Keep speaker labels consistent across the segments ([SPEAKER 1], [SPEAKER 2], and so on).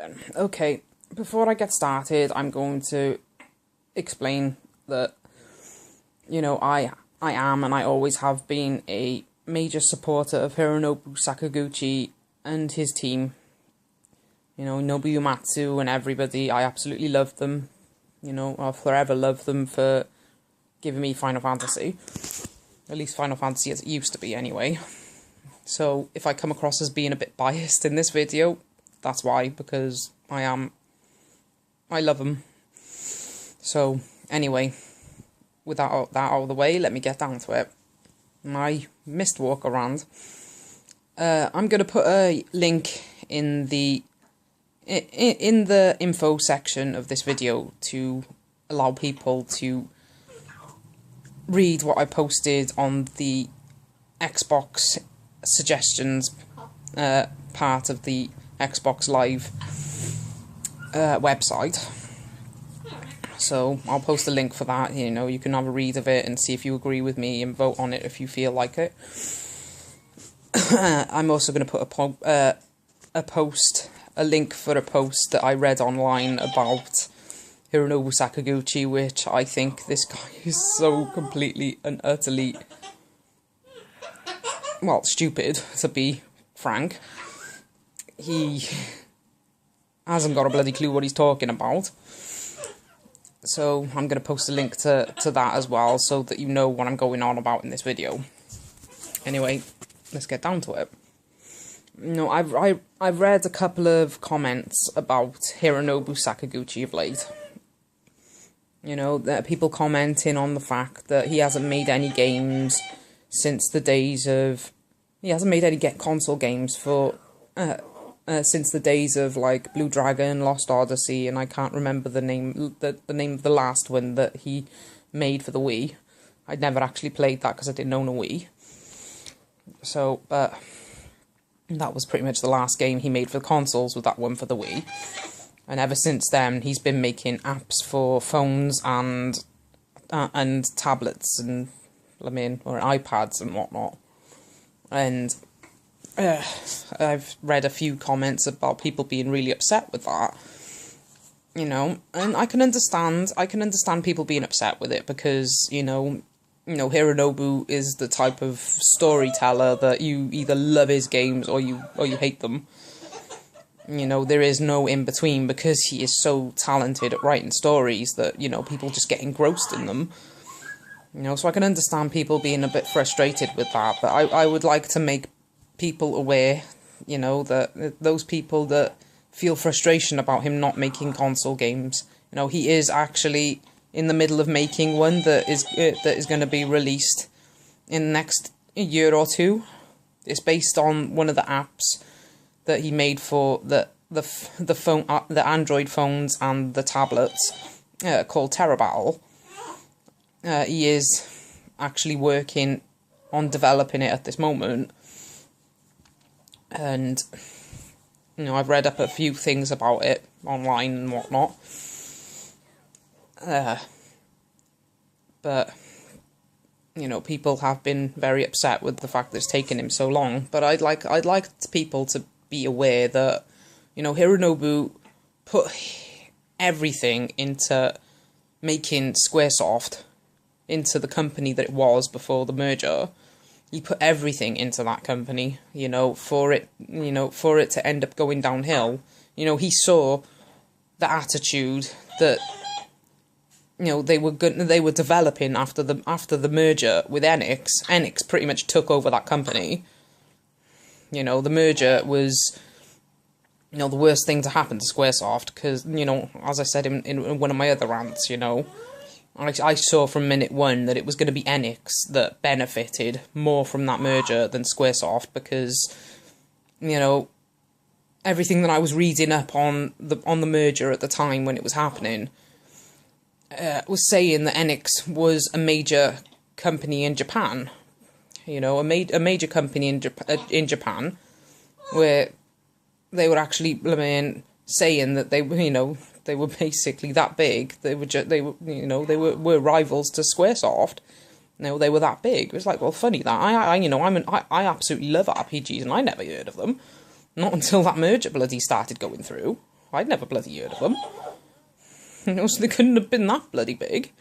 [SPEAKER 1] then. Okay, before I get started, I'm going to explain that, I am and I always have been a major supporter of Hironobu Sakagchi and his team. Nobuyumatsu and everybody, I absolutely love them. I'll forever love them for giving me Final Fantasy. At least Final Fantasy as it used to be anyway. So if I come across as being a bit biased in this video, that's why, because I love them. So anyway, with that out of the way, let me get down to it. My Mistwalker rant. I'm going to put a link in the info section of this video to allow people to read what I posted on the Xbox suggestions part of the Xbox Live website. So I'll post a link for that. You can have a read of it and see if you agree with me and vote on it if you feel like it. I'm also going to put a link for a post that I read online about Hironobu Sakagchi, which I think this guy is so completely and utterly, well, stupid, to be frank. He hasn't got a bloody clue what he's talking about. So I'm going to post a link to that as well, so that you know what I'm going on about in this video. Anyway, let's get down to it. I've read a couple of comments about Hironobu Sakagchi of late. There are people commenting on the fact that he hasn't made any games since the days of... He hasn't made any console games for... since the days of, like, Blue Dragon, Lost Odyssey, and I can't remember the name of the last one that he made for the Wii. I'd never actually played that because I didn't own a Wii. So, but that was pretty much the last game he made for the consoles, with that one for the Wii. And ever since then, he's been making apps for phones and tablets and, or iPads and whatnot. And I've read a few comments about people being really upset with that. And I can understand people being upset with it because, Hironobu is the type of storyteller that you either love his games or you hate them. There is no in between because he is so talented at writing stories that, people just get engrossed in them. So I can understand people being a bit frustrated with that, but I would like to make people aware, that those people that feel frustration about him not making console games, he is actually in the middle of making one that is going to be released in the next year or two. It's based on one of the apps that he made for the phone, the Android phones and the tablets, called TerraBattle. He is actually working on developing it at this moment, and I've read up a few things about it online and whatnot. But people have been very upset with the fact that it's taken him so long. But I'd like people to be aware that Hironobu put everything into making Squaresoft into the company that it was before the merger. He put everything into that company, for it to end up going downhill. He saw the attitude that they were developing after the merger with Enix. Enix pretty much took over that company. The merger was the worst thing to happen to Squaresoft because, as I said in one of my other rants, I saw from minute one that it was going to be Enix that benefited more from that merger than Squaresoft because, everything that I was reading up on the merger at the time when it was happening was saying that Enix was a major company in Japan. A major company in Japan, where they were actually saying that they were basically that big. They were rivals to Squaresoft. They were that big. It was like, well, funny that I absolutely love RPGs and I never heard of them, not until that merger bloody started going through. I'd never bloody heard of them. You know, so they couldn't have been that bloody big.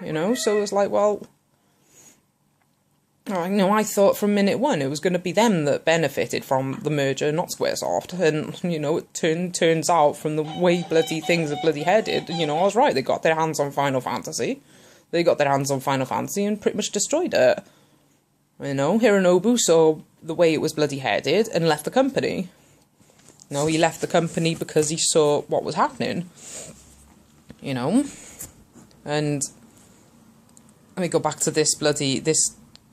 [SPEAKER 1] You know, so it was like, well, you know, I thought from minute one it was going to be them that benefited from the merger, not Squaresoft. And, you know, it turns out from the way bloody things are bloody headed, you know, I was right. They got their hands on Final Fantasy. They got their hands on Final Fantasy and pretty much destroyed it. You know, Hironobu saw the way it was bloody headed and left the company. You know, he left the company because he saw what was happening. You know? And let me go back to this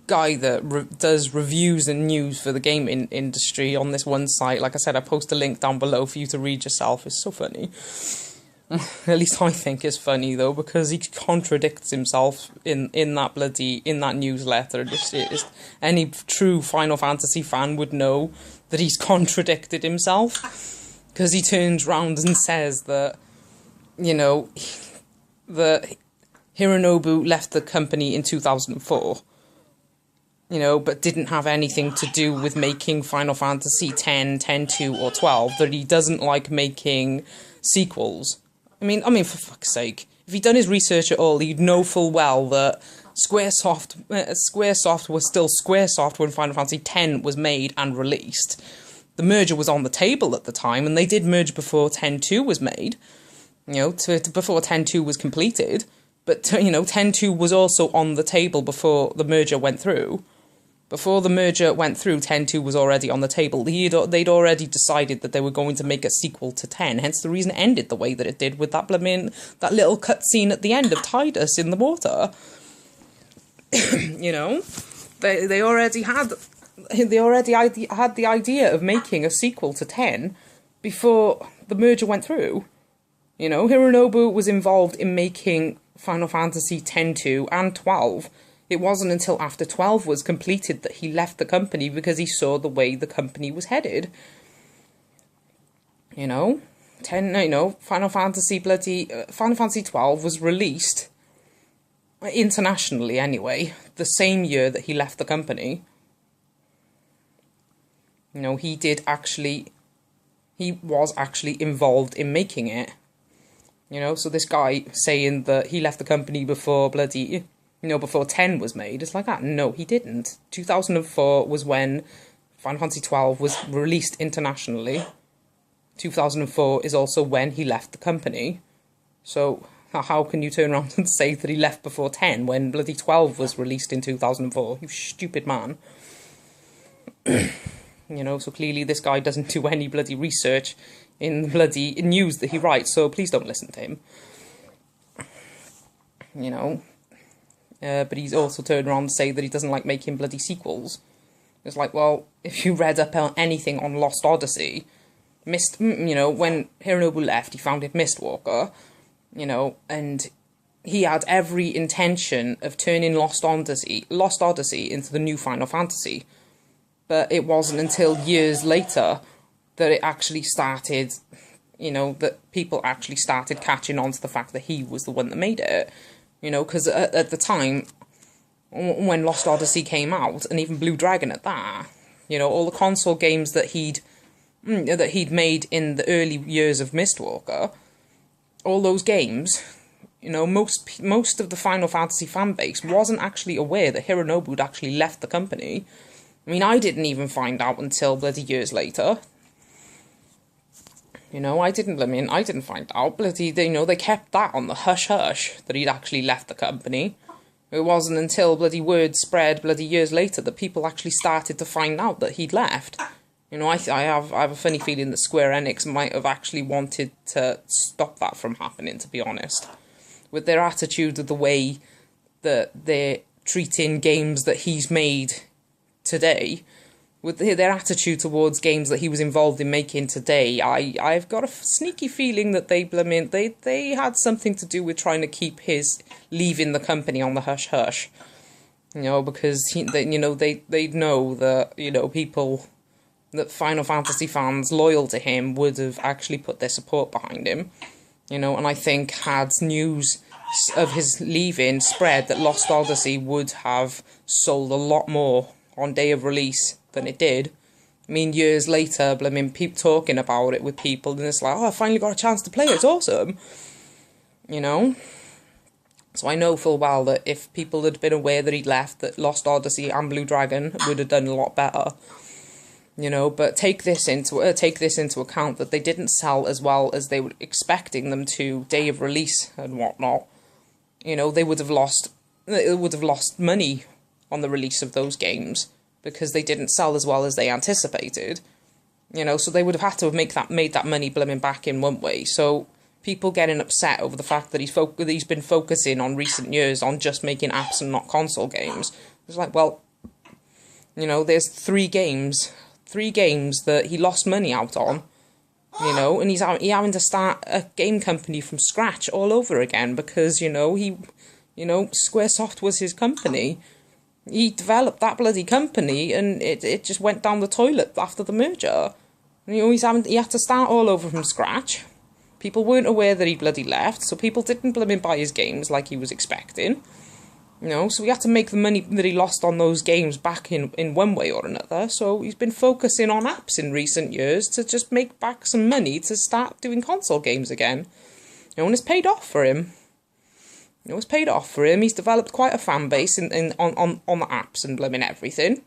[SPEAKER 1] guy that does reviews and news for the gaming industry on this one site. Like I said, I post a link down below for you to read yourself. It's so funny. At least I think it's funny, though, because he contradicts himself in that newsletter. Any true Final Fantasy fan would know that he's contradicted himself, because he turns round and says that, you know, that Hironobu left the company in 2004, you know, but didn't have anything to do with making Final Fantasy 10, 10-2, or 12, that he doesn't like making sequels. I mean, for fuck's sake, if he'd done his research at all, he'd know full well that Squaresoft was still Squaresoft when Final Fantasy X was made and released. The merger was on the table at the time, and they did merge before 10-2 was made, you know, before 10-2 was completed. But, you know, 10-2 was also on the table before the merger went through. Before the merger went through, 10-2 was already on the table. They'd already decided that they were going to make a sequel to 10, hence the reason it ended the way that it did with that little cutscene at the end of Tidus in the water. You know, they already had the idea of making a sequel to 10 before the merger went through. You know, Hironobu was involved in making Final Fantasy 10-2 and 12. It wasn't until after 12 was completed that he left the company because he saw the way the company was headed. You know, Final Fantasy 12 was released internationally anyway, the same year that he left the company. You know, he was actually involved in making it. You know, so this guy saying that he left the company before before 10 was made, it's like, no, he didn't. 2004 was when Final Fantasy 12 was released internationally. 2004 is also when he left the company. So how can you turn around and say that he left before 10 when bloody 12 was released in 2004? You stupid man. You know, so clearly this guy doesn't do any bloody research in the bloody news that he writes, so please don't listen to him. You know, but he's also turned around to say that he doesn't like making bloody sequels. It's like, well, if you read up on anything on Lost Odyssey, you know, when Hironobu left, he founded Mistwalker, you know, and he had every intention of turning Lost Odyssey into the new Final Fantasy. But it wasn't until years later that it actually started, you know, that people actually started catching on to the fact that he was the one that made it. You know, because at the time, when Lost Odyssey came out, and even Blue Dragon at that, you know, all the console games that he'd made in the early years of Mistwalker, all those games, you know, most of the Final Fantasy fan base wasn't actually aware that Hironobu had actually left the company. I mean, I didn't even find out until bloody years later. You know, I didn't find out. Bloody, you know, they kept that on the hush-hush, that he'd actually left the company. It wasn't until bloody word spread bloody years later that people actually started to find out that he'd left. You know, I have a funny feeling that Square Enix might have actually wanted to stop that from happening, to be honest. With their attitude of the way that they're treating games that he's made today, with their attitude towards games that he was involved in making today, I've got a sneaky feeling that they had something to do with trying to keep his leaving the company on the hush-hush. You know, because they know that, you know, people, that Final Fantasy fans loyal to him would have actually put their support behind him. You know, and I think had news of his leaving spread, that Lost Odyssey would have sold a lot more on day of release than it did, I mean, years later, I mean, people talking about it with people, and it's like, oh, I finally got a chance to play it, it's awesome. You know? So I know full well that if people had been aware that he'd left, that Lost Odyssey and Blue Dragon would have done a lot better. You know, but take this into account, that they didn't sell as well as they were expecting them to, day of release and whatnot. You know, they would have lost money on the release of those games because they didn't sell as well as they anticipated. You know, so they would have had to have made that money blooming back in one way. So people getting upset over the fact that he's been focusing on recent years on just making apps and not console games. It's like, well, you know, there's three games that he lost money out on, you know, and he's having to start a game company from scratch all over again because, you know, Squaresoft was his company. He developed that bloody company and it just went down the toilet after the merger. And, you know, he had to start all over from scratch. People weren't aware that he bloody left, so people didn't blooming buy his games like he was expecting. You know, so he had to make the money that he lost on those games back in one way or another. So he's been focusing on apps in recent years to just make back some money to start doing console games again. You know, and it's paid off for him. You know, it's paid off for him. He's developed quite a fan base on the apps and blooming everything.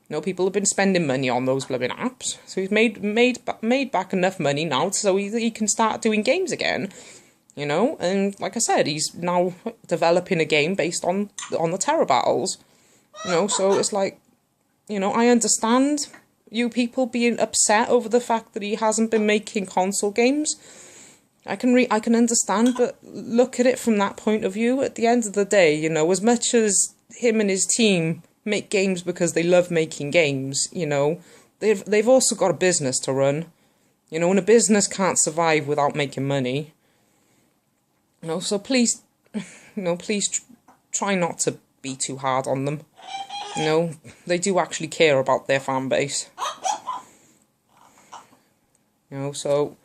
[SPEAKER 1] You know, people have been spending money on those blooming apps. So he's made back enough money now so he can start doing games again. You know, and like I said, he's now developing a game based on the Terror Battles. You know, so it's like, you know, I understand you people being upset over the fact that he hasn't been making console games. I can understand, but look at it from that point of view. At the end of the day, you know, as much as him and his team make games because they love making games, you know, they've also got a business to run. You know, and a business can't survive without making money. You know, so please, try not to be too hard on them. You know, they do actually care about their fan base. You know, so,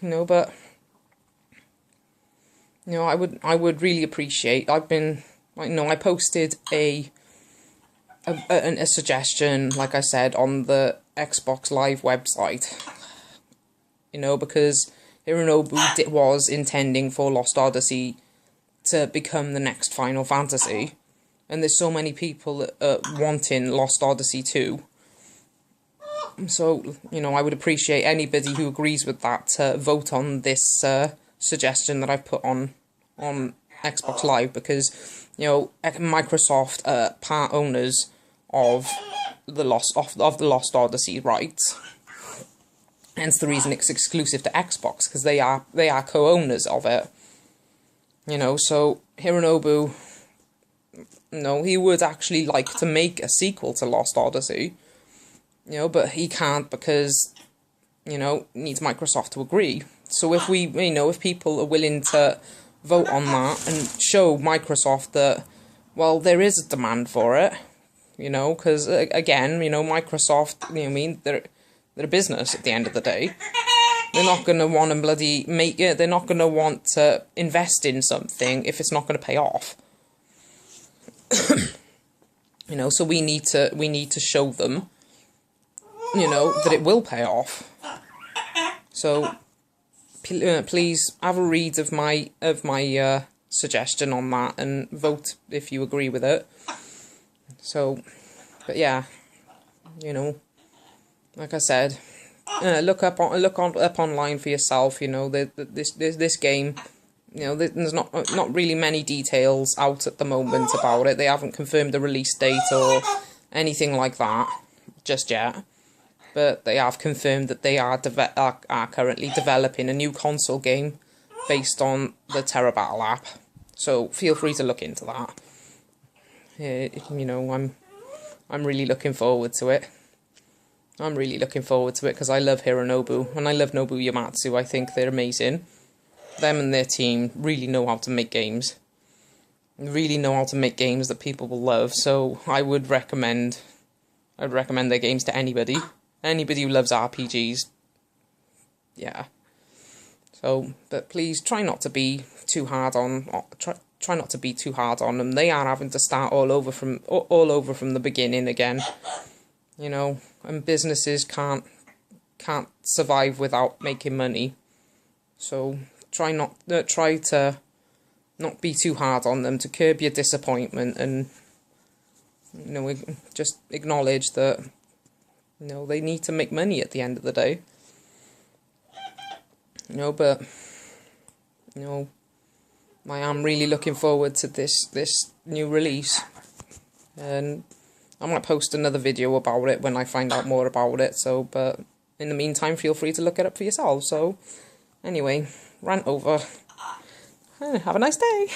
[SPEAKER 1] you know, but, you know, I would really appreciate, I posted a suggestion, like I said, on the Xbox Live website, you know, because Hironobu was intending for Lost Odyssey to become the next Final Fantasy, and there's so many people wanting Lost Odyssey 2. So, you know, I would appreciate anybody who agrees with that to vote on this suggestion that I've put on Xbox Live, because, you know, Microsoft are part owners of the Lost Odyssey rights. Hence the reason it's exclusive to Xbox, because they are co-owners of it. You know, so Hironobu, no, he would actually like to make a sequel to Lost Odyssey. You know, but he can't because, you know, needs Microsoft to agree. So if if people are willing to vote on that and show Microsoft that, well, there is a demand for it, you know, because again, you know, Microsoft, you know what I mean, they're a business at the end of the day. They're not going to want to bloody make it. They're not going to want to invest in something if it's not going to pay off. You know, so we need to show them, you know, that it will pay off. So please have a read of my suggestion on that and vote if you agree with it. So, but yeah, you know, like I said, look up online for yourself. You know, this game, you know, there's not really many details out at the moment about it. They haven't confirmed the release date or anything like that just yet. But they have confirmed that they are currently developing a new console game based on the Terra Battle app. So feel free to look into that. You know, I'm really looking forward to it. I'm really looking forward to it because I love Hironobu and I love Nobuo Uematsu. I think they're amazing. Them and their team really know how to make games. Really know how to make games that people will love. So I would recommend their games to anybody. Anybody who loves RPGs. Yeah. So, but please try not to be too hard on. Try not to be too hard on them. They are having to start all over from the beginning again. you know, and businesses can't survive without making money. So try to not be too hard on them, to curb your disappointment, and you know, just acknowledge that, you know, they need to make money at the end of the day. You know, but you know, I am really looking forward to this new release, and I might post another video about it when I find out more about it. So, but in the meantime, feel free to look it up for yourself. So, anyway, rant over. Have a nice day.